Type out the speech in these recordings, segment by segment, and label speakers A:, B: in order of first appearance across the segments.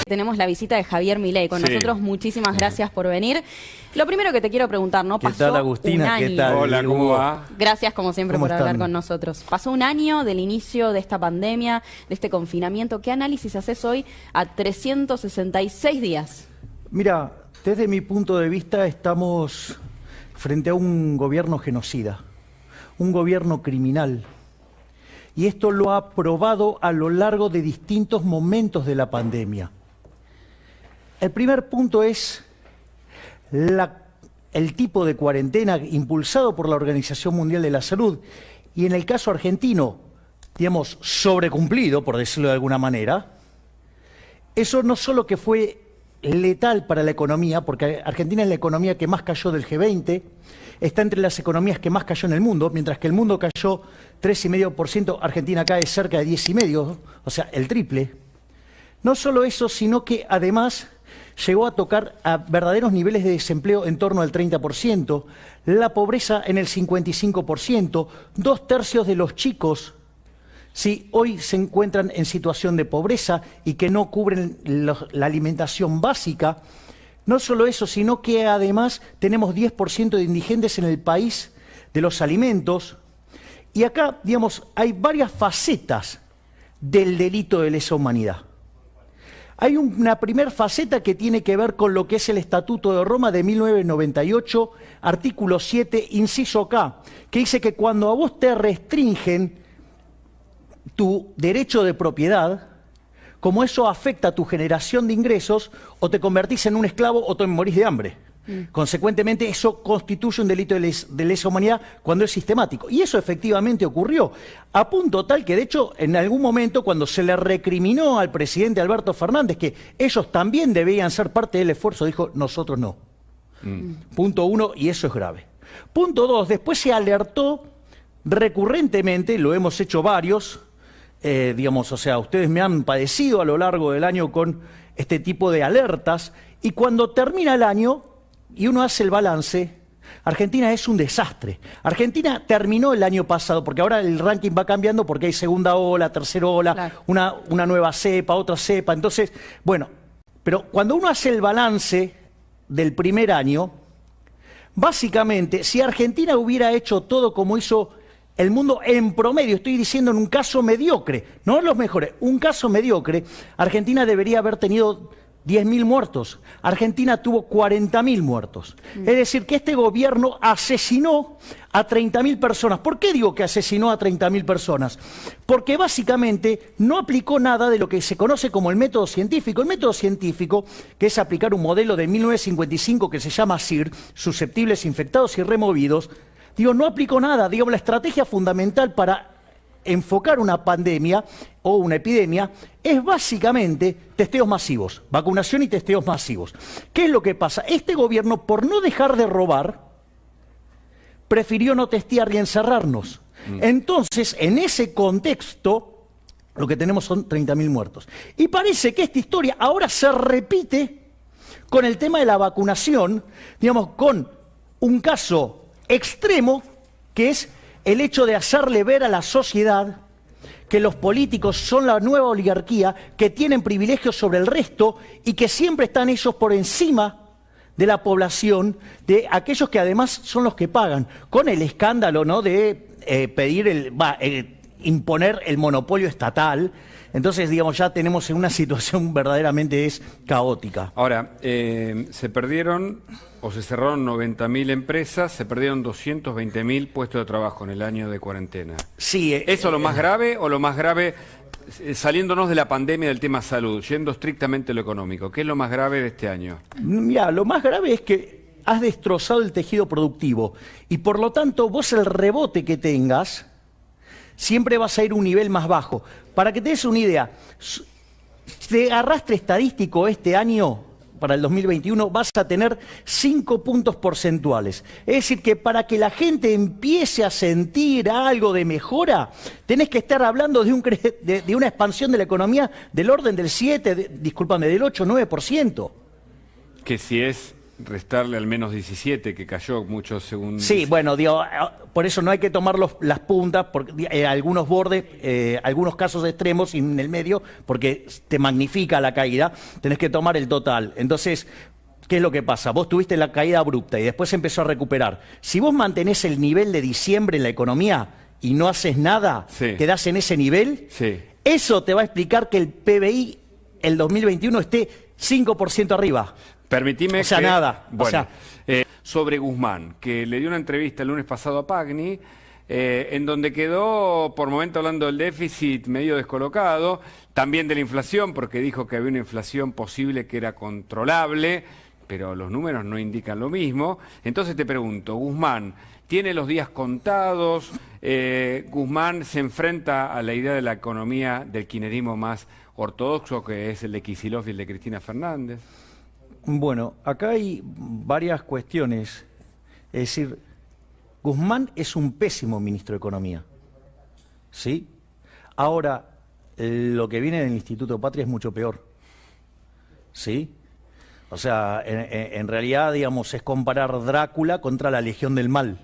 A: Tenemos la visita de Javier Milei con nosotros. Muchísimas gracias por venir. Lo primero que te quiero preguntar, ¿no?
B: ¿Qué tal, Agustina? ¿Qué tal?
C: Hola, ¿cómo va?
A: Gracias, como siempre, por hablar con nosotros. Pasó un año del inicio de esta pandemia, de este confinamiento. ¿Qué análisis haces hoy a 366 días?
B: Mira, desde mi punto de vista estamos frente a un gobierno genocida, un gobierno criminal. Y esto lo ha probado a lo largo de distintos momentos de la pandemia. El primer punto es el tipo de cuarentena impulsado por la Organización Mundial de la Salud y en el caso argentino, digamos, sobrecumplido, por decirlo de alguna manera. Eso no solo que fue letal para la economía, porque Argentina es la economía que más cayó del G20, está entre las economías que más cayó en el mundo, mientras que el mundo cayó 3,5%, Argentina cae cerca de 10,5%, o sea, el triple. No solo eso, sino que además llegó a tocar a verdaderos niveles de desempleo en torno al 30%, la pobreza en el 55%, 2/3 de los chicos hoy se encuentran en situación de pobreza y que no cubren la alimentación básica. No solo eso, sino que además tenemos 10% de indigentes en el país de los alimentos. Y acá, digamos, hay varias facetas del delito de lesa humanidad. Hay una primera faceta que tiene que ver con lo que es el Estatuto de Roma de 1998, artículo 7, inciso K, que dice que cuando a vos te restringen tu derecho de propiedad, como eso afecta a tu generación de ingresos, o te convertís en un esclavo o te morís de hambre. Consecuentemente, eso constituye un delito de lesa humanidad cuando es sistemático. Y eso efectivamente ocurrió, a punto tal que, de hecho, en algún momento, cuando se le recriminó al presidente Alberto Fernández que ellos también debían ser parte del esfuerzo, dijo, nosotros no. Punto 1, y eso es grave. Punto 2, después se alertó recurrentemente, lo hemos hecho varios, digamos, o sea, ustedes me han padecido a lo largo del año con este tipo de alertas, y cuando termina el año y uno hace el balance, Argentina es un desastre. Argentina terminó el año pasado, porque ahora el ranking va cambiando porque hay segunda ola, tercera ola, claro, una nueva cepa, otra cepa. Entonces, bueno, pero cuando uno hace el balance del primer año, básicamente, si Argentina hubiera hecho todo como hizo el mundo en promedio, estoy diciendo en un caso mediocre, no los mejores, un caso mediocre, Argentina debería haber tenido 10.000 muertos. Argentina tuvo 40.000 muertos. Es decir, que este gobierno asesinó a 30.000 personas. ¿Por qué digo que asesinó a 30.000 personas? Porque básicamente no aplicó nada de lo que se conoce como el método científico. El método científico, que es aplicar un modelo de 1955 que se llama SIR, susceptibles, infectados y removidos, no aplicó nada. La estrategia fundamental para enfocar una pandemia o una epidemia es básicamente testeos masivos, vacunación y testeos masivos. ¿Qué es lo que pasa? Este gobierno, por no dejar de robar, prefirió no testear y encerrarnos. Entonces, en ese contexto, lo que tenemos son 30.000 muertos. Y parece que esta historia ahora se repite con el tema de la vacunación, con un caso extremo, que es el hecho de hacerle ver a la sociedad que los políticos son la nueva oligarquía, que tienen privilegios sobre el resto y que siempre están ellos por encima de la población, de aquellos que además son los que pagan, con el escándalo, ¿no?, de imponer el monopolio estatal. Entonces, ya tenemos en una situación verdaderamente caótica.
C: Ahora, se perdieron o se cerraron 90.000 empresas, se perdieron 220.000 puestos de trabajo en el año de cuarentena.
B: Sí.
C: ¿Eso lo más grave o lo más grave, saliéndonos de la pandemia del tema salud, yendo estrictamente a lo económico? ¿Qué es lo más grave de este año?
B: Mira, lo más grave es que has destrozado el tejido productivo y por lo tanto vos el rebote que tengas siempre vas a ir a un nivel más bajo. Para que te des una idea, de arrastre estadístico este año, para el 2021, vas a tener 5 puntos porcentuales. Es decir, que para que la gente empiece a sentir algo de mejora, tenés que estar hablando de una expansión de la economía del orden del 7, del 8, 9%.
C: Que si es restarle al menos 17, que cayó mucho según...
B: Sí, bueno, digo, por eso no hay que tomar las puntas, porque, algunos bordes, algunos casos extremos y en el medio, porque te magnifica la caída, tenés que tomar el total. Entonces, ¿qué es lo que pasa? Vos tuviste la caída abrupta y después empezó a recuperar. Si vos mantenés el nivel de diciembre en la economía y no haces nada,
C: sí,
B: quedás en ese nivel,
C: sí,
B: eso te va a explicar que el PBI el 2021 esté 5% arriba.
C: Permitime
B: o sea,
C: que...
B: nada.
C: Bueno,
B: o sea,
C: sobre Guzmán, que le dio una entrevista el lunes pasado a Pagni, en donde quedó por momento hablando del déficit medio descolocado, también de la inflación, porque dijo que había una inflación posible que era controlable, pero los números no indican lo mismo. Entonces te pregunto, Guzmán, ¿tiene los días contados? Guzmán se enfrenta a la idea de la economía del kirchnerismo más ortodoxo, que es el de Kicillof y el de Cristina Fernández.
B: Bueno, acá hay varias cuestiones. Es decir, Guzmán es un pésimo ministro de Economía. ¿Sí? Ahora, lo que viene del Instituto Patria es mucho peor. ¿Sí? O sea, en realidad, digamos, es comparar Drácula contra la Legión del Mal.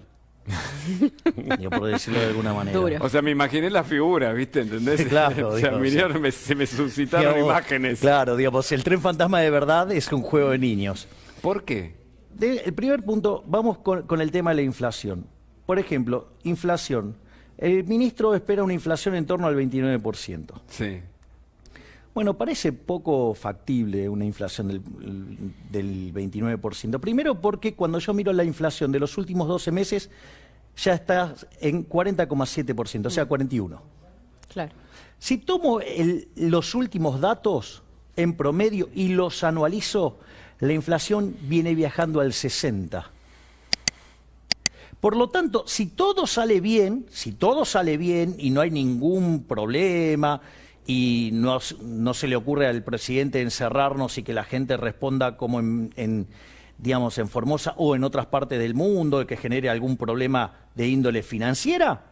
B: Yo por decirlo de alguna manera.
A: Duro.
C: O sea, me imaginé la figura, ¿viste? ¿Entendés?
B: Claro,
C: o sea,
B: digo,
C: se me suscitaron
B: digamos,
C: imágenes.
B: Claro, digamos, el tren fantasma de verdad es un juego de niños.
C: ¿Por qué?
B: El primer punto, vamos con el tema de la inflación. Por ejemplo, inflación. El ministro espera una inflación en torno al 29%.
C: Sí.
B: Bueno, parece poco factible una inflación del 29%. Primero porque cuando yo miro la inflación de los últimos 12 meses, ya está en 40,7%, o sea, 41%.
A: Claro.
B: Si tomo los últimos datos en promedio y los anualizo, la inflación viene viajando al 60%. Por lo tanto, si todo sale bien y no hay ningún problema y no se le ocurre al presidente encerrarnos y que la gente responda como digamos, en Formosa o en otras partes del mundo, que genere algún problema de índole financiera,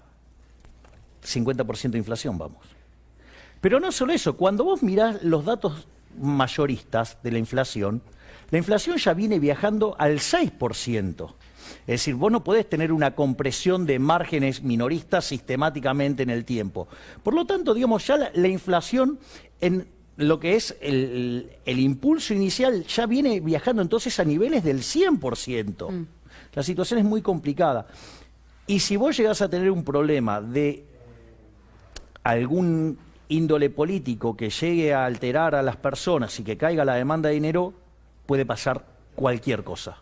B: 50% de inflación vamos. Pero no solo eso, cuando vos mirás los datos mayoristas de la inflación ya viene viajando al 6%. Es decir, vos no podés tener una compresión de márgenes minoristas sistemáticamente en el tiempo. Por lo tanto, digamos, ya la inflación en lo que es el impulso inicial ya viene viajando entonces a niveles del 100%. La situación es muy complicada. Y si vos llegás a tener un problema de algún índole político que llegue a alterar a las personas y que caiga la demanda de dinero, puede pasar cualquier cosa.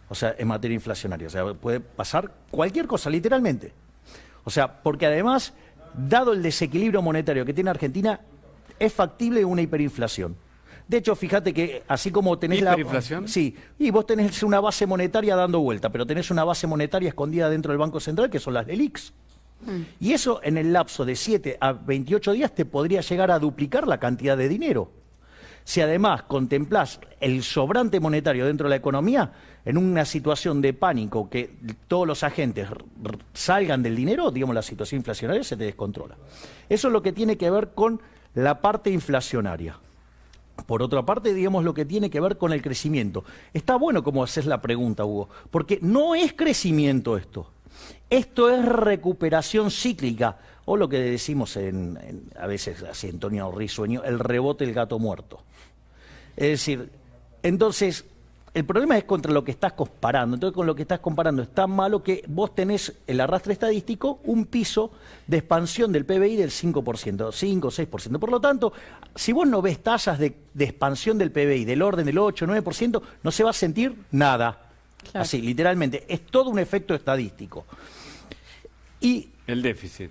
B: O sea, en materia inflacionaria. O sea, puede pasar cualquier cosa, literalmente. O sea, porque además, dado el desequilibrio monetario que tiene Argentina, es factible una hiperinflación. De hecho, fíjate que así como tenés
C: ¿Hiperinflación?
B: Sí, y vos tenés una base monetaria dando vuelta, pero tenés una base monetaria escondida dentro del Banco Central, que son las LELIQs. Y eso en el lapso de 7 a 28 días te podría llegar a duplicar la cantidad de dinero. Si además contemplás el sobrante monetario dentro de la economía, en una situación de pánico que todos los agentes salgan del dinero, digamos, la situación inflacionaria se te descontrola. Eso es lo que tiene que ver con la parte inflacionaria. Por otra parte, digamos, lo que tiene que ver con el crecimiento. Está bueno como haces la pregunta, Hugo, porque no es crecimiento esto. Esto es recuperación cíclica, o lo que decimos a veces así en tono risueño, el rebote del gato muerto. Es decir, entonces, el problema es contra lo que estás comparando. Entonces, con lo que estás comparando es tan malo que vos tenés el arrastre estadístico, un piso de expansión del PBI del 5%, 5 o 6%. Por lo tanto, si vos no ves tasas de expansión del PBI del orden del 8 o 9%, no se va a sentir nada. Claro. Así, literalmente. Es todo un efecto estadístico. Y
C: el déficit.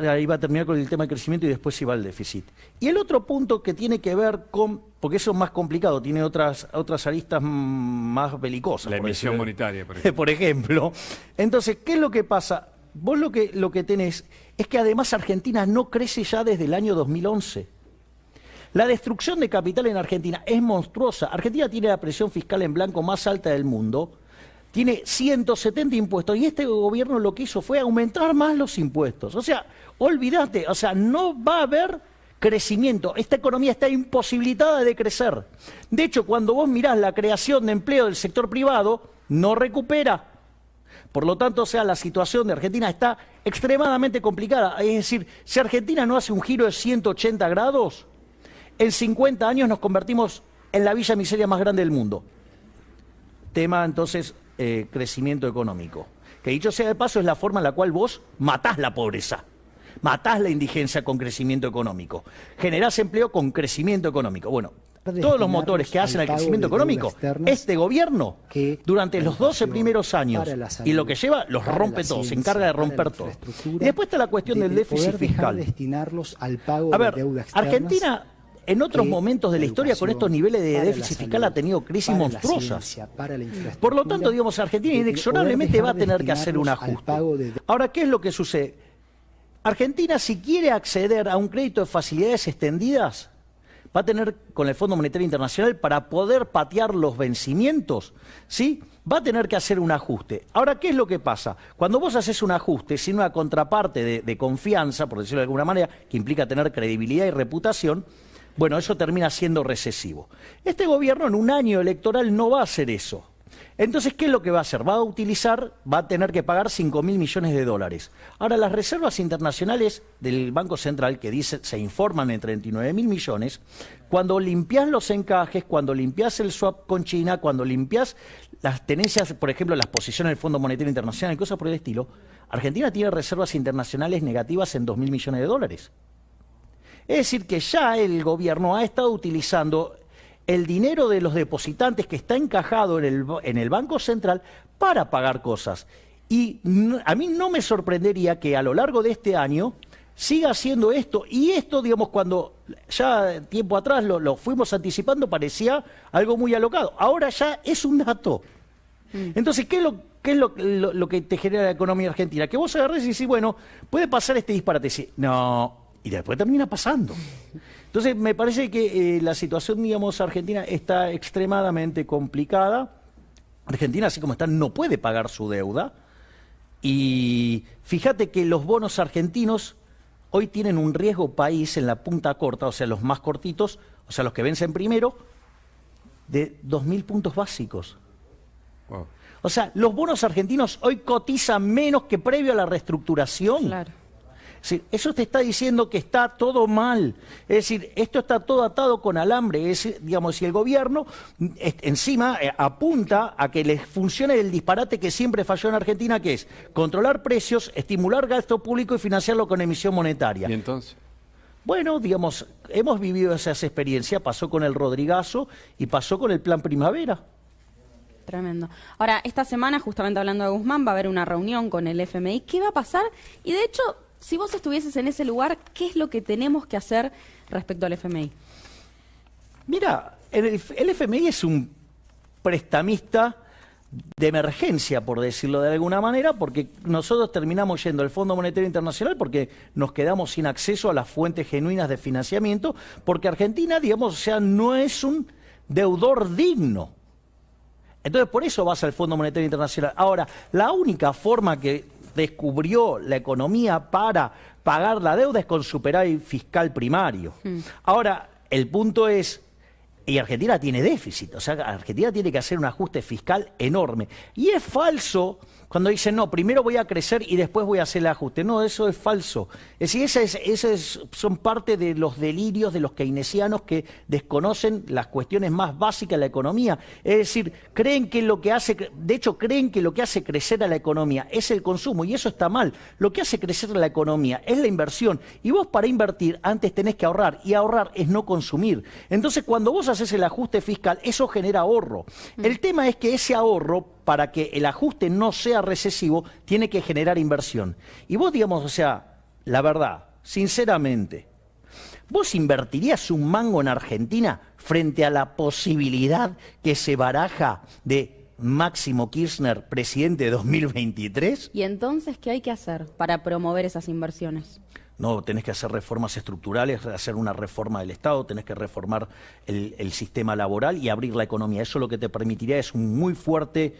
B: Ahí va a terminar con el tema del crecimiento y después sí va el déficit. Y el otro punto que tiene que ver con, porque eso es más complicado, tiene otras aristas más belicosas.
C: La emisión monetaria,
B: por ejemplo. Entonces, ¿qué es lo que pasa? Vos lo que tenés es que además Argentina no crece ya desde el año 2011. La destrucción de capital en Argentina es monstruosa. Argentina tiene la presión fiscal en blanco más alta del mundo. Tiene 170 impuestos y este gobierno lo que hizo fue aumentar más los impuestos. O sea, olvídate, o sea, no va a haber crecimiento. Esta economía está imposibilitada de crecer. De hecho, cuando vos mirás la creación de empleo del sector privado, no recupera. Por lo tanto, o sea, la situación de Argentina está extremadamente complicada. Es decir, si Argentina no hace un giro de 180 grados, en 50 años nos convertimos en la villa miseria más grande del mundo. Tema, entonces, crecimiento económico. Que dicho sea de paso, es la forma en la cual vos matás la pobreza. Matás la indigencia con crecimiento económico. Generás empleo con crecimiento económico. Bueno, todos los motores que hacen el crecimiento económico, este gobierno, durante los 12 primeros años, y lo que lleva, los rompe todos, se encarga de romper todo. Y después está la cuestión del déficit fiscal. A ver, Argentina, en otros momentos de la historia, con estos niveles de déficit fiscal, ha tenido crisis monstruosas. Por lo tanto, digamos, Argentina inexorablemente va a tener que hacer un ajuste. Ahora, ¿qué es lo que sucede? Argentina, si quiere acceder a un crédito de facilidades extendidas, va a tener con el Fondo Monetario Internacional, para poder patear los vencimientos, ¿sí? Va a tener que hacer un ajuste. Ahora, ¿qué es lo que pasa? Cuando vos haces un ajuste sin una contraparte de confianza, por decirlo de alguna manera, que implica tener credibilidad y reputación, bueno, eso termina siendo recesivo. Este gobierno en un año electoral no va a hacer eso. Entonces, ¿qué es lo que va a hacer? Va a tener que pagar 5.000 millones de dólares. Ahora, las reservas internacionales del Banco Central, que se informan en 39.000 millones, cuando limpiás los encajes, cuando limpiás el swap con China, cuando limpiás las tenencias, por ejemplo, las posiciones del Fondo Monetario Internacional y cosas por el estilo, Argentina tiene reservas internacionales negativas en 2.000 millones de dólares. Es decir, que ya el gobierno ha estado utilizando el dinero de los depositantes que está encajado en el Banco Central para pagar cosas. Y a mí no me sorprendería que a lo largo de este año siga haciendo esto. Y esto, digamos, cuando ya tiempo atrás lo fuimos anticipando, parecía algo muy alocado. Ahora ya es un dato. Entonces, ¿qué es lo que te genera la economía argentina? Que vos agarrés y decís, bueno, puede pasar este disparate. Sí, no, y después termina pasando. Entonces, me parece que la situación, digamos, argentina está extremadamente complicada. Argentina, así como está, no puede pagar su deuda. Y fíjate que los bonos argentinos hoy tienen un riesgo país en la punta corta, o sea, los más cortitos, o sea, los que vencen primero, de 2.000 puntos básicos. Wow. O sea, los bonos argentinos hoy cotizan menos que previo a la reestructuración. Claro. Es decir, eso te está diciendo que está todo mal. Es decir, esto está todo atado con alambre. Es decir, digamos, si el gobierno encima apunta a que les funcione el disparate que siempre falló en Argentina, que es controlar precios, estimular gasto público y financiarlo con emisión monetaria.
C: ¿Y entonces?
B: Bueno, digamos, hemos vivido esas experiencias. Pasó con el Rodrigazo y pasó con el Plan Primavera.
A: Tremendo. Ahora, esta semana, justamente hablando de Guzmán, va a haber una reunión con el FMI. ¿Qué va a pasar? Y de hecho, si vos estuvieses en ese lugar, ¿qué es lo que tenemos que hacer respecto al FMI?
B: Mira, el FMI es un prestamista de emergencia, por decirlo de alguna manera, porque nosotros terminamos yendo al Fondo Monetario Internacional porque nos quedamos sin acceso a las fuentes genuinas de financiamiento, porque Argentina, digamos, o sea, no es un deudor digno. Entonces, por eso vas al Fondo Monetario Internacional. Ahora, la única forma que descubrió la economía para pagar la deuda es con superávit fiscal primario. Ahora, el punto es, y Argentina tiene déficit, o sea, Argentina tiene que hacer un ajuste fiscal enorme. Y es falso cuando dicen, no, primero voy a crecer y después voy a hacer el ajuste. No, eso es falso. Es decir, son parte de los delirios de los keynesianos que desconocen las cuestiones más básicas de la economía. Es decir, creen que lo que hace crecer a la economía es el consumo, y eso está mal. Lo que hace crecer a la economía es la inversión. Y vos, para invertir, antes tenés que ahorrar, y ahorrar es no consumir. Entonces, cuando vos haces el ajuste fiscal, eso genera ahorro. El tema es que ese ahorro, para que el ajuste no sea recesivo, tiene que generar inversión. Y vos, digamos, o sea, la verdad, sinceramente, ¿vos invertirías un mango en Argentina frente a la posibilidad que se baraja de Máximo Kirchner, presidente de 2023?
A: ¿Y entonces qué hay que hacer para promover esas inversiones?
B: No, tenés que hacer reformas estructurales, hacer una reforma del Estado, tenés que reformar el sistema laboral y abrir la economía. Eso lo que te permitiría es un muy fuerte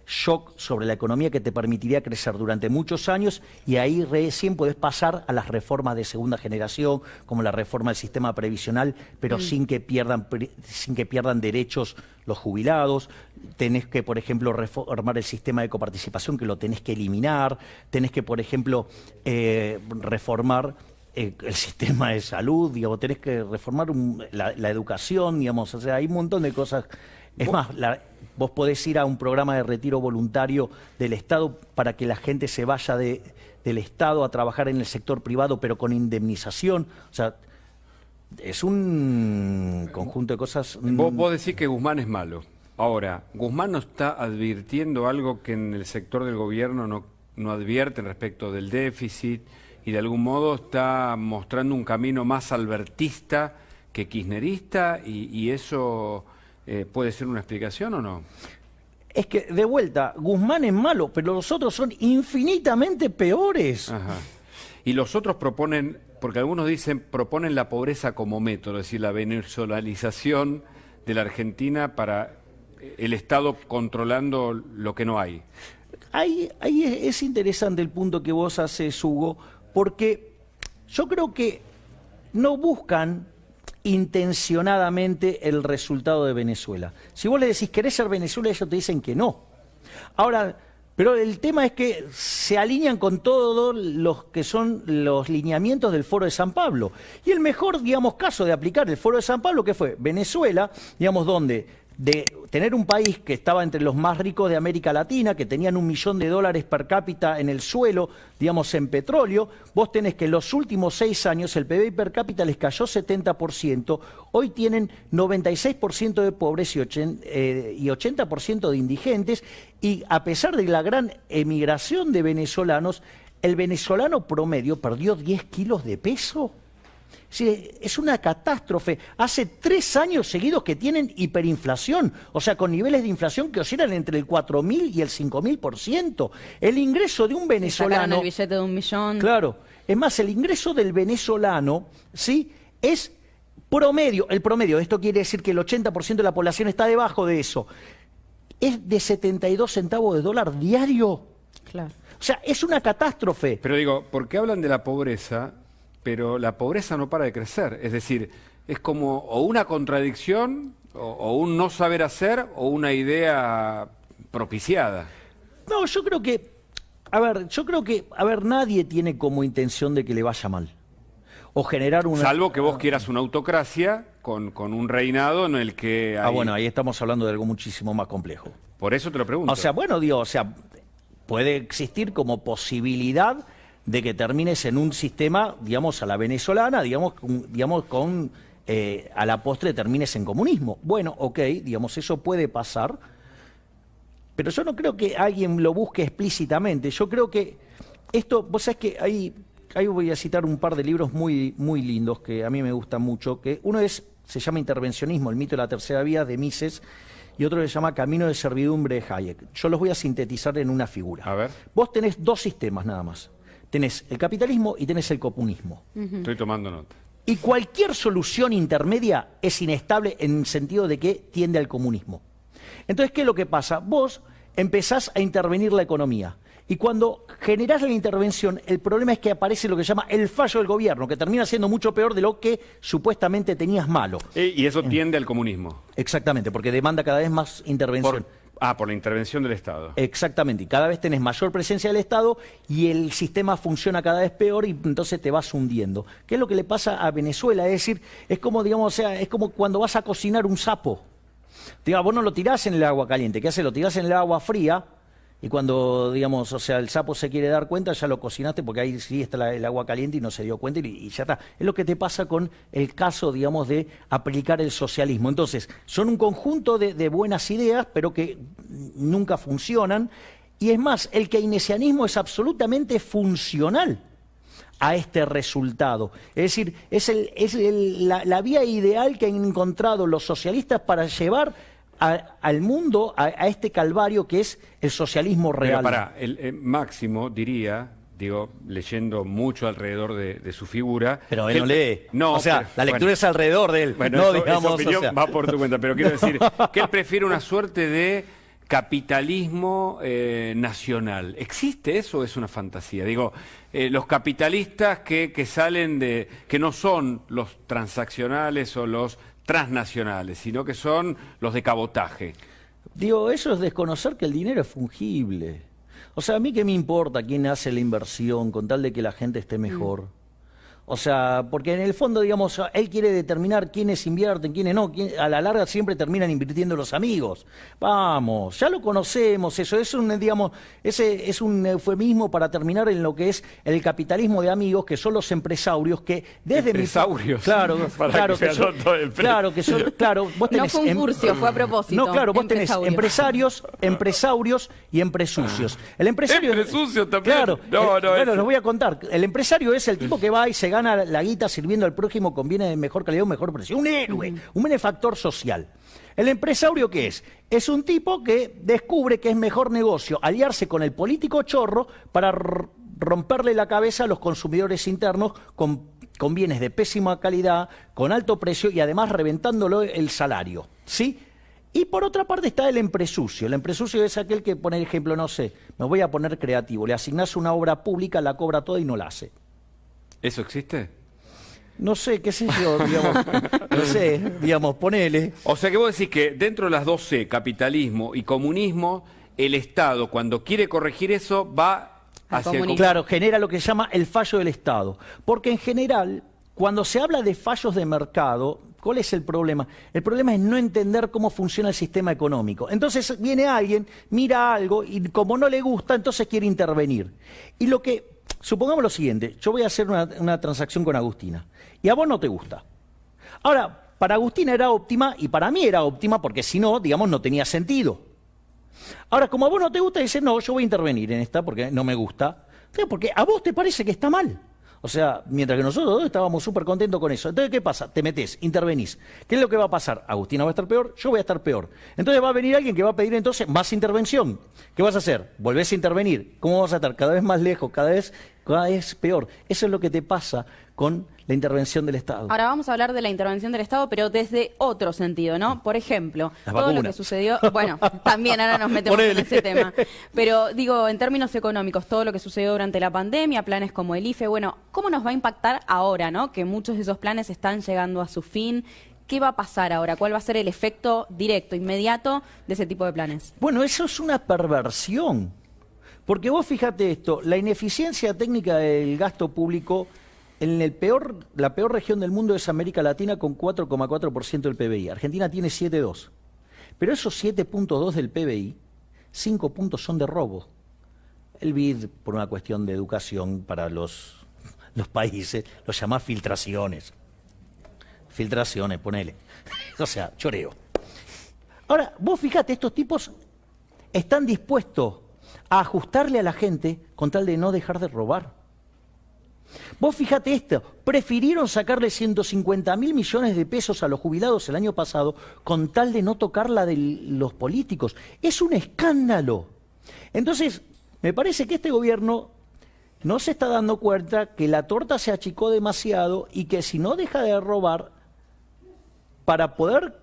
B: shock sobre la economía que te permitiría crecer durante muchos años y ahí recién podés pasar a las reformas de segunda generación, como la reforma del sistema previsional, pero sin que pierdan derechos los jubilados. Tenés que, por ejemplo, reformar el sistema de coparticipación, que lo tenés que eliminar. Tenés que, por ejemplo, reformar el sistema de salud, digamos, tenés que reformar la educación, digamos, o sea, hay un montón de cosas. Es más, vos podés ir a un programa de retiro voluntario del Estado para que la gente se vaya del Estado a trabajar en el sector privado, pero con indemnización. O sea, es un conjunto de cosas.
C: Vos decís que Guzmán es malo. Ahora, ¿Guzmán no está advirtiendo algo que en el sector del gobierno no advierten respecto del déficit y de algún modo está mostrando un camino más albertista que kirchnerista y eso puede ser una explicación o no?
B: Es que, de vuelta, Guzmán es malo, pero los otros son infinitamente peores.
C: Ajá. Y los otros proponen, porque algunos proponen la pobreza como método, es decir, la venezolanización de la Argentina para el Estado controlando lo que no hay.
B: Ahí es interesante el punto que vos haces, Hugo, porque yo creo que no buscan intencionadamente el resultado de Venezuela. Si vos le decís, ¿querés ser Venezuela?, ellos te dicen que no. Ahora, pero el tema es que se alinean con todos los que son los lineamientos del Foro de San Pablo. Y el mejor, digamos, caso de aplicar el Foro de San Pablo, ¿qué fue? Venezuela, digamos, donde de tener un país que estaba entre los más ricos de América Latina, que tenían $1 millón per cápita en el suelo, digamos, en petróleo, vos tenés que en los últimos 6 años el PBI per cápita les cayó 70%, hoy tienen 96% de pobres y 80% de indigentes, y a pesar de la gran emigración de venezolanos, el venezolano promedio perdió 10 kilos de peso. Sí, es una catástrofe. Hace 3 años seguidos que tienen hiperinflación, o sea, con niveles de inflación que oscilan entre el 4.000 y el 5.000%. El ingreso de un venezolano...
A: Sacaron el billete de $1 millón.
B: Claro. Es más, el ingreso del venezolano, ¿sí?, es promedio. El promedio, esto quiere decir que el 80% de la población está debajo de eso. Es de 72 centavos de dólar diario.
A: Claro.
B: O sea, es una catástrofe.
C: Pero digo, ¿por qué hablan de la pobreza? Pero la pobreza no para de crecer, es decir, es como o una contradicción, o un no saber hacer, o una idea propiciada.
B: No, yo creo que, nadie tiene como intención de que le vaya mal. O generar una...
C: Salvo que vos quieras una autocracia con un reinado en el que hay...
B: bueno, ahí estamos hablando de algo muchísimo más complejo.
C: Por eso te lo pregunto.
B: O sea, bueno, digo, puede existir como posibilidad de que termines en un sistema, digamos, a la venezolana, digamos a la postre termines en comunismo. Bueno, ok, digamos, eso puede pasar, pero yo no creo que alguien lo busque explícitamente. Yo creo que esto, vos sabés que ahí voy a citar un par de libros muy, muy lindos que a mí me gustan mucho, que uno se llama Intervencionismo, el mito de la tercera vía, de Mises, y otro se llama Camino de servidumbre, de Hayek. Yo los voy a sintetizar en una figura.
C: A ver.
B: Vos tenés 2 sistemas nada más. Tenés el capitalismo y tenés el comunismo.
C: Estoy tomando nota.
B: Y cualquier solución intermedia es inestable en el sentido de que tiende al comunismo. Entonces, ¿qué es lo que pasa? Vos empezás a intervenir la economía. Y cuando generás la intervención, el problema es que aparece lo que se llama el fallo del gobierno, que termina siendo mucho peor de lo que supuestamente tenías malo.
C: Y eso tiende al comunismo.
B: Exactamente, porque demanda cada vez más intervención.
C: Por la intervención del Estado.
B: Exactamente, y cada vez tenés mayor presencia del Estado y el sistema funciona cada vez peor y entonces te vas hundiendo. ¿Qué es lo que le pasa a Venezuela? Es decir, es como, digamos, es como cuando vas a cocinar un sapo. Vos no lo tirás en el agua caliente, ¿qué haces? Lo tirás en el agua fría y cuando, digamos, el sapo se quiere dar cuenta, ya lo cocinaste porque ahí sí está el agua caliente y no se dio cuenta y ya está. Es lo que te pasa con el caso, digamos, de aplicar el socialismo. Entonces, son un conjunto de buenas ideas, pero que nunca funcionan. Y es más, el keynesianismo es absolutamente funcional a este resultado. Es decir, es la vía ideal que han encontrado los socialistas para llevar al mundo a este calvario que es el socialismo real.
C: Pero el Máximo diría, leyendo mucho alrededor de su figura...
B: Pero él no lee.
C: No,
B: o sea, la lectura es alrededor de él.
C: Bueno,
B: no,
C: esa
B: digamos,
C: opinión va por tu cuenta, pero quiero decir que él prefiere una suerte de capitalismo nacional. ¿Existe eso o es una fantasía? Digo, los capitalistas que salen de, que no son los transaccionales o los transnacionales, sino que son los de cabotaje.
B: Digo, eso es desconocer que el dinero es fungible. O sea, a mí qué me importa quién hace la inversión con tal de que la gente esté mejor. O sea, porque en el fondo, digamos, él quiere determinar quiénes invierten, quiénes no. A la larga siempre terminan invirtiendo los amigos. Vamos, ya lo conocemos, eso es un, digamos, ese es un eufemismo para terminar en lo que es el capitalismo de amigos, que son los empresarios que desde
C: empresarios.
B: Claro, claro que son, claro, vos tenés
A: no fue un furcio, fue a propósito.
B: No, claro, vos tenés empresarios y empresucios. El empresario
C: ¿Empresucio también?
B: Claro,
C: bueno,
B: les voy a contar. El empresario es el tipo que va y se gana la guita sirviendo al prójimo con bienes de mejor calidad o mejor precio. Un héroe, un benefactor social. ¿El empresario qué es? Es un tipo que descubre que es mejor negocio aliarse con el político chorro para romperle la cabeza a los consumidores internos con bienes de pésima calidad, con alto precio y además reventándolo el salario. ¿Sí? Y por otra parte está el empresucio. El empresucio es aquel que, por ejemplo, no sé, me voy a poner creativo, le asignás una obra pública, la cobra toda y no la hace.
C: ¿Eso existe?
B: No sé, qué sé yo, digamos, no sé, digamos, ponele.
C: O sea que vos decís que dentro de las dos C, capitalismo y comunismo, el Estado, cuando quiere corregir eso, va hacia el comunismo.
B: Claro, genera lo que se llama el fallo del Estado. Porque en general, cuando se habla de fallos de mercado, ¿cuál es el problema? El problema es no entender cómo funciona el sistema económico. Entonces viene alguien, mira algo y como no le gusta, entonces quiere intervenir. Y lo que... Supongamos lo siguiente, yo voy a hacer una transacción con Agustina y a vos no te gusta. Ahora, para Agustina era óptima y para mí era óptima porque si no, digamos, no tenía sentido. Ahora, como a vos no te gusta, dices, no, yo voy a intervenir en esta porque no me gusta. Porque a vos te parece que está mal. O sea, mientras que nosotros dos estábamos súper contentos con eso. Entonces, ¿qué pasa? Te metés, intervenís. ¿Qué es lo que va a pasar? Agustina va a estar peor, yo voy a estar peor. Entonces va a venir alguien que va a pedir entonces más intervención. ¿Qué vas a hacer? Volvés a intervenir. ¿Cómo vas a estar? Cada vez más lejos, cada vez peor. Eso es lo que te pasa con la intervención del Estado.
A: Ahora vamos a hablar de la intervención del Estado, pero desde otro sentido, ¿no? Por ejemplo, todo lo que sucedió... Bueno, también ahora nos metemos en ese tema. Pero digo, en términos económicos, todo lo que sucedió durante la pandemia, planes como el IFE, bueno, ¿cómo nos va a impactar ahora, no? Que muchos de esos planes están llegando a su fin. ¿Qué va a pasar ahora? ¿Cuál va a ser el efecto directo, inmediato de ese tipo de planes?
B: Bueno, eso es una perversión. Porque vos fíjate esto, la ineficiencia técnica del gasto público en la peor región del mundo es América Latina con 4,4% del PBI. Argentina tiene 7,2%. Pero esos 7,2% del PBI, 5 puntos son de robo. El BID, por una cuestión de educación para los países, lo llama filtraciones. Filtraciones, ponele. O sea, choreo. Ahora, vos fíjate, estos tipos están dispuestos a ajustarle a la gente con tal de no dejar de robar. Vos fíjate esto, prefirieron sacarle 150.000 millones de pesos a los jubilados el año pasado con tal de no tocar la de los políticos. Es un escándalo. Entonces, me parece que este gobierno no se está dando cuenta que la torta se achicó demasiado y que si no deja de robar, para poder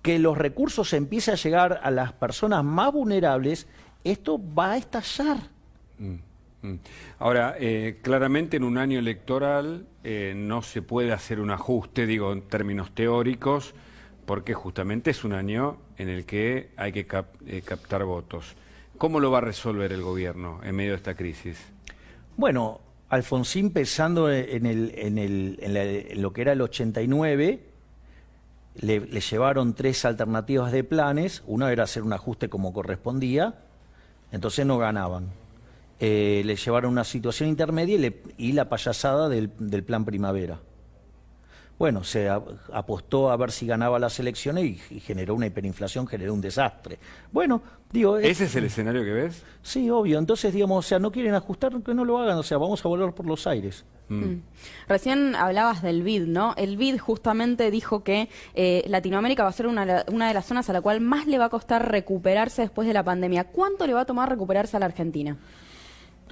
B: que los recursos empiecen a llegar a las personas más vulnerables, esto va a estallar.
C: Ahora, claramente en un año electoral no se puede hacer un ajuste, digo, en términos teóricos, porque justamente es un año en el que hay que captar votos. ¿Cómo lo va a resolver el gobierno en medio de esta crisis?
B: Bueno, Alfonsín, pensando en lo que era el 89, le llevaron 3 alternativas de planes. Una era hacer un ajuste como correspondía, entonces no ganaban. Le llevaron una situación intermedia y la payasada del plan primavera. Bueno, se apostó a ver si ganaba las elecciones y generó una hiperinflación, generó un desastre. Bueno, digo...
C: ¿Ese es el escenario que ves?
B: Sí, obvio. Entonces, digamos, o sea, no quieren ajustar, que no lo hagan. O sea, vamos a volar por los aires.
A: Recién hablabas del BID, ¿no? El BID justamente dijo que Latinoamérica va a ser una de las zonas a la cual más le va a costar recuperarse después de la pandemia. ¿Cuánto le va a tomar recuperarse a la Argentina?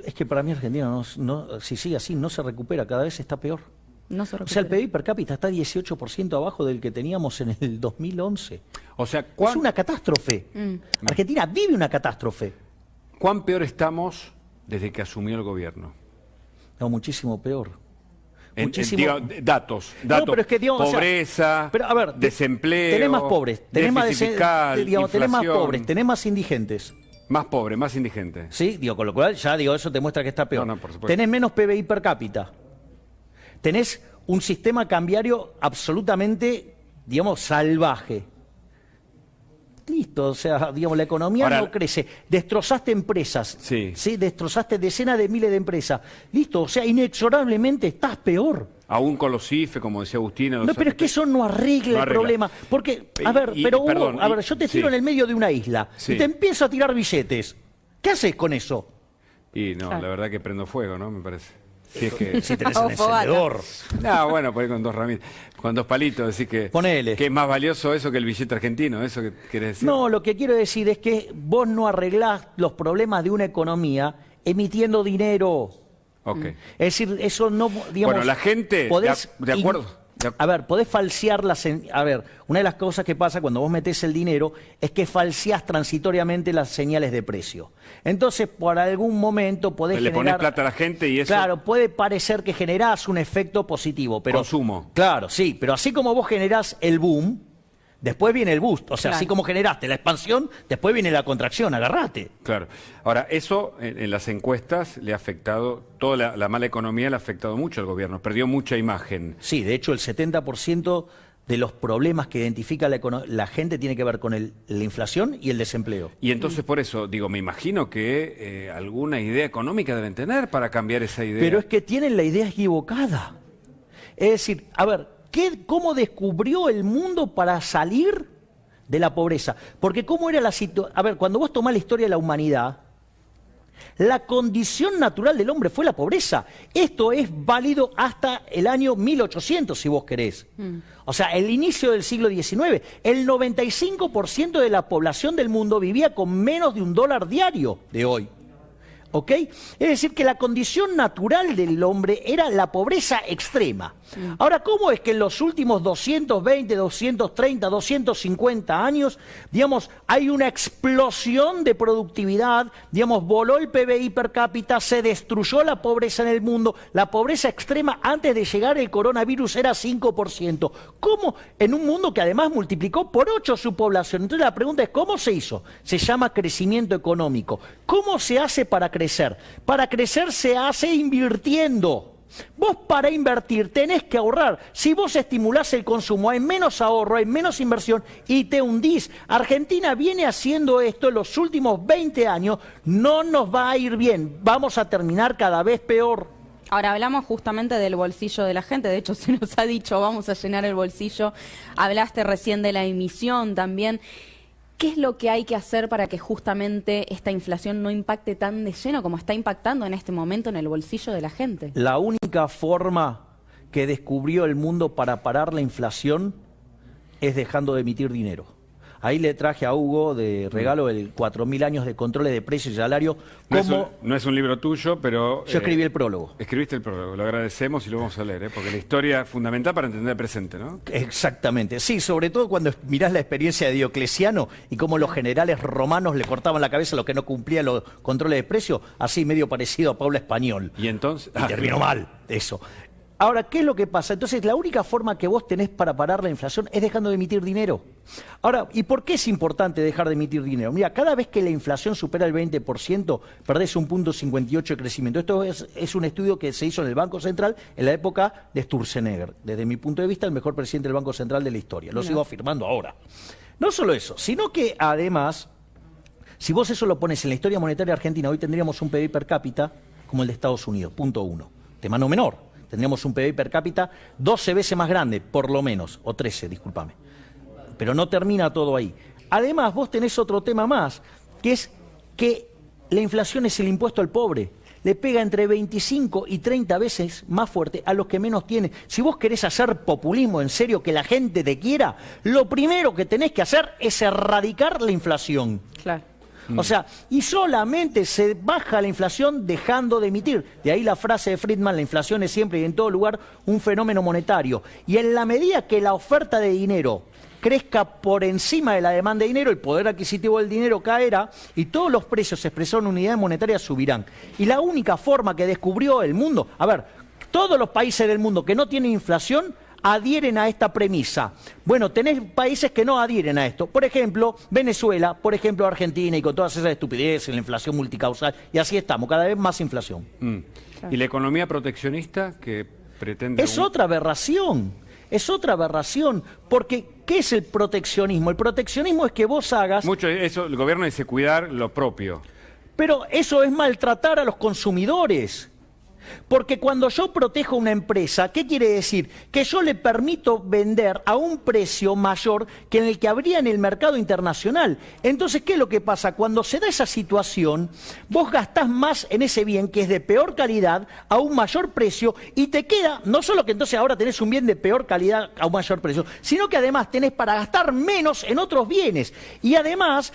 B: Es que para mí Argentina, si sigue así, no se recupera, cada vez está peor.
A: No se
B: O sea, el
A: recupera.
B: PBI per cápita está 18% abajo del que teníamos en el 2011.
C: O sea,
B: Es una catástrofe. Argentina vive una catástrofe.
C: ¿cuán peor estamos desde que asumió el gobierno?
B: No, muchísimo peor.
C: Datos,
B: No, pero es que, digamos, o sea,
C: pobreza,
B: pero, a ver,
C: desempleo,
B: tenés más pobres, tenés más,
C: déficit fiscal,
B: tenés más
C: inflación.
B: pobres, tenés más indigentes.
C: Más pobre, más indigente.
B: ¿Sí? Digo, con lo cual, ya digo, eso te muestra que está peor.
C: No, por supuesto.
B: Tenés menos PBI per cápita. Tenés un sistema cambiario absolutamente, digamos, salvaje. Listo, o sea, digamos, la economía
C: Ahora,
B: no crece. Destrozaste empresas.
C: Sí.
B: Destrozaste decenas de miles de empresas. Listo, o sea, inexorablemente estás peor.
C: Aún con los IFE, como decía Agustina.
B: No, pero es que eso no arregla el problema. Porque, a ver,
C: perdón,
B: yo te tiro
C: sí.
B: en el medio de una isla
C: Sí.
B: y te empiezo a tirar billetes. ¿Qué haces con eso?
C: Y no,
A: Claro.
C: la verdad que prendo fuego, ¿no? Me parece. Si es que...
B: Si tenés
A: O
B: un
A: fogata.
B: encendedor.
C: No, bueno, por ahí con dos ramitas, con dos palitos, decir que...
B: Ponele.
C: Que es más valioso eso que el billete argentino, ¿eso que querés decir?
B: No, lo que quiero decir es que vos no arreglás los problemas de una economía emitiendo dinero.
C: Ok.
B: Es decir, eso no, digamos...
C: Bueno, la gente, de acuerdo.
B: A ver, podés falsear a ver, una de las cosas que pasa cuando vos metés el dinero es que falseás transitoriamente las señales de precio. Entonces, por algún momento podés
C: Le
B: generar...
C: ponés plata a la gente y eso...
B: Claro, puede parecer que generás un efecto positivo, pero...
C: Consumo.
B: Claro, sí, pero así como vos generás el boom, después viene el boost. O sea,
A: Claro.
B: así como generaste la expansión, después viene la contracción, agarrate.
C: Claro. Ahora, eso en las encuestas le ha afectado, toda la mala economía le ha afectado mucho al gobierno, perdió mucha imagen.
B: Sí, de hecho el 70% de los problemas que identifica la gente tiene que ver con la inflación y el desempleo.
C: Y entonces por eso, digo, me imagino que alguna idea económica deben tener para cambiar esa idea.
B: Pero es que tienen la idea equivocada. Es decir, a ver, ¿cómo descubrió el mundo para salir de la pobreza? Porque cómo era la situación... A ver, cuando vos tomás la historia de la humanidad, la condición natural del hombre fue la pobreza. Esto es válido hasta el año 1800, si vos querés. O sea, el inicio del siglo XIX. El 95% de la población del mundo vivía con menos de $1 diario de hoy. ¿Ok? Es decir, que la condición natural del hombre era la pobreza extrema. Ahora, ¿cómo es que en los últimos 220, 230, 250 años, digamos, hay una explosión de productividad, digamos, voló el PBI per cápita, se destruyó la pobreza en el mundo, la pobreza extrema antes de llegar el coronavirus era 5%? ¿Cómo? En un mundo que además multiplicó por 8 su población. Entonces la pregunta es, ¿cómo se hizo? Se llama crecimiento económico. ¿Cómo se hace para crecer? Para crecer se hace invirtiendo. Vos para invertir tenés que ahorrar. Si vos estimulás el consumo, hay menos ahorro, hay menos inversión y te hundís. Argentina viene haciendo esto en los últimos 20 años. No nos va a ir bien. Vamos a terminar cada vez peor.
A: Ahora hablamos justamente del bolsillo de la gente, de hecho se nos ha dicho vamos a llenar el bolsillo, hablaste recién de la emisión también. ¿Qué es lo que hay que hacer para que justamente esta inflación no impacte tan de lleno como está impactando en este momento en el bolsillo de la gente?
B: La única forma que descubrió el mundo para parar la inflación es dejando de emitir dinero. Ahí le traje a Hugo de regalo el 4.000 años de controles de precios y salario.
C: No es un libro tuyo, pero...
B: Yo escribí el prólogo.
C: Escribiste el prólogo, lo agradecemos y lo vamos a leer, porque la historia es fundamental para entender el presente, ¿no?
B: Exactamente, sí, sobre todo cuando mirás la experiencia de Diocleciano y cómo los generales romanos le cortaban la cabeza a los que no cumplían los controles de precios, así medio parecido a Paula Español.
C: Y entonces...
B: Y terminó mal, eso. Ahora, ¿qué es lo que pasa? Entonces, la única forma que vos tenés para parar la inflación es dejando de emitir dinero. Ahora, ¿y por qué es importante dejar de emitir dinero? Mira, cada vez que la inflación supera el 20%, perdés 1,58 de crecimiento. Esto es un estudio que se hizo en el Banco Central en la época de Sturzenegger. Desde mi punto de vista, el mejor presidente del Banco Central de la historia. Lo sigo afirmando ahora. No solo eso, sino que además, si vos eso lo pones en la historia monetaria argentina, hoy tendríamos un PBI per cápita como el de Estados Unidos, punto 1. Tema no menor. Tendríamos un PBI per cápita 12 veces más grande, por lo menos, o 13, discúlpame. Pero no termina todo ahí. Además, vos tenés otro tema más, que es que la inflación es el impuesto al pobre. Le pega entre 25 y 30 veces más fuerte a los que menos tienen. Si vos querés hacer populismo en serio, que la gente te quiera, lo primero que tenés que hacer es erradicar la inflación.
A: Claro.
B: O sea, y solamente se baja la inflación dejando de emitir. De ahí la frase de Friedman, la inflación es siempre y en todo lugar un fenómeno monetario. Y en la medida que la oferta de dinero crezca por encima de la demanda de dinero, el poder adquisitivo del dinero caerá y todos los precios expresados en unidades monetarias subirán. Y la única forma que descubrió el mundo, a ver, todos los países del mundo que no tienen inflación adhieren a esta premisa. Bueno, tenés países que no adhieren a esto. Por ejemplo, Venezuela, por ejemplo, Argentina, y con todas esas estupideces, la inflación multicausal, y así estamos, cada vez más inflación.
C: ¿Y la economía proteccionista que pretende...?
B: Es otra aberración. Es otra aberración, porque ¿qué es el proteccionismo? El proteccionismo es que vos hagas...
C: Mucho eso, el gobierno dice cuidar lo propio.
B: Pero eso es maltratar a los consumidores. Porque cuando yo protejo una empresa, ¿qué quiere decir? Que yo le permito vender a un precio mayor que en el que habría en el mercado internacional. Entonces, ¿qué es lo que pasa? Cuando se da esa situación, vos gastás más en ese bien que es de peor calidad a un mayor precio y te queda, no solo que entonces ahora tenés un bien de peor calidad a un mayor precio, sino que además tenés para gastar menos en otros bienes. Y además...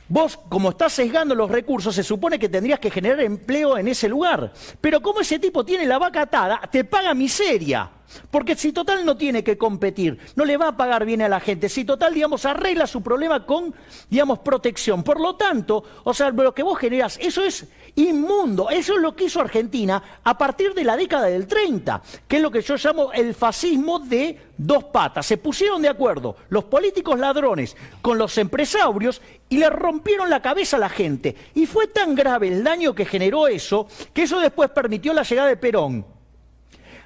B: Vos, como estás sesgando los recursos, se supone que tendrías que generar empleo en ese lugar. Pero como ese tipo tiene la vaca atada, te paga miseria. Porque si total no tiene que competir, no le va a pagar bien a la gente. Si total, digamos, arregla su problema con, digamos, protección. Por lo tanto, o sea, lo que vos generás, eso es inmundo. Eso es lo que hizo Argentina a partir de la década del 30, que es lo que yo llamo el fascismo de dos patas. Se pusieron de acuerdo los políticos ladrones con los empresarios y le rompieron la cabeza a la gente. Y fue tan grave el daño que generó eso, que eso después permitió la llegada de Perón.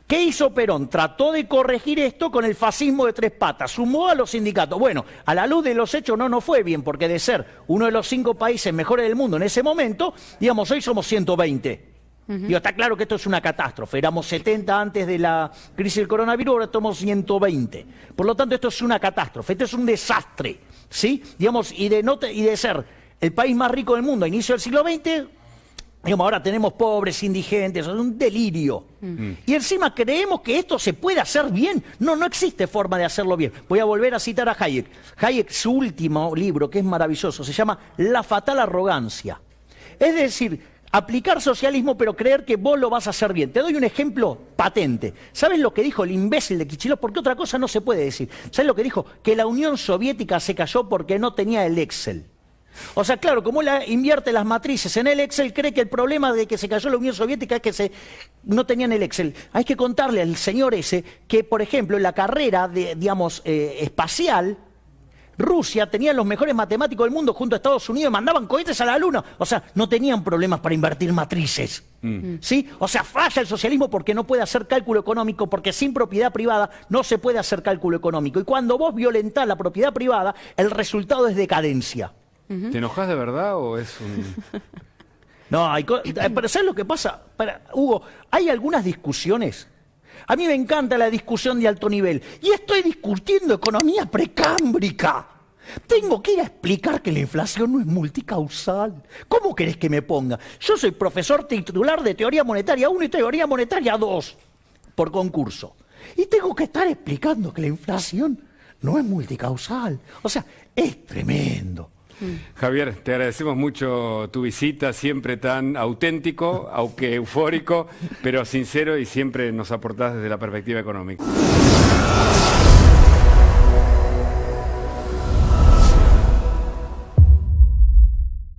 B: ¿Qué hizo Perón? Trató de corregir esto con el fascismo de tres patas, sumó a los sindicatos. Bueno, a la luz de los hechos no fue bien, porque de ser uno de los 5 países mejores del mundo en ese momento, digamos, hoy somos 120. Digo, está claro que esto es una catástrofe. Éramos 70 antes de la crisis del coronavirus, ahora somos 120. Por lo tanto, esto es una catástrofe, esto es un desastre, ¿sí? Digamos, y de ser el país más rico del mundo a inicio del siglo XX... Digamos, ahora tenemos pobres, indigentes, es un delirio. Y encima creemos que esto se puede hacer bien. No existe forma de hacerlo bien. Voy a volver a citar a Hayek. Hayek, su último libro, que es maravilloso, se llama La fatal arrogancia. Es decir, aplicar socialismo pero creer que vos lo vas a hacer bien. Te doy un ejemplo patente. ¿Sabes lo que dijo el imbécil de Kicillof? Porque otra cosa no se puede decir. ¿Sabes lo que dijo? Que la Unión Soviética se cayó porque no tenía el Excel. O sea, claro, como él invierte las matrices en el Excel, cree que el problema de que se cayó la Unión Soviética es que no tenían el Excel. Hay que contarle al señor ese que, por ejemplo, en la carrera de, digamos, espacial, Rusia tenía los mejores matemáticos del mundo junto a Estados Unidos, mandaban cohetes a la Luna. O sea, no tenían problemas para invertir matrices. ¿Sí? O sea, falla el socialismo porque no puede hacer cálculo económico, porque sin propiedad privada no se puede hacer cálculo económico. Y cuando vos violentás la propiedad privada, el resultado es decadencia.
C: ¿Te enojas de verdad o es un...?
B: No, pero ¿sabes lo que pasa? Hugo, hay algunas discusiones. A mí me encanta la discusión de alto nivel. Y estoy discutiendo economía precámbrica. Tengo que ir a explicar que la inflación no es multicausal. ¿Cómo querés que me ponga? Yo soy profesor titular de Teoría Monetaria 1 y Teoría Monetaria 2 por concurso. Y tengo que estar explicando que la inflación no es multicausal. O sea, es tremendo.
C: Javier, te agradecemos mucho tu visita, siempre tan auténtico, aunque eufórico, pero sincero y siempre nos aportás desde la perspectiva económica.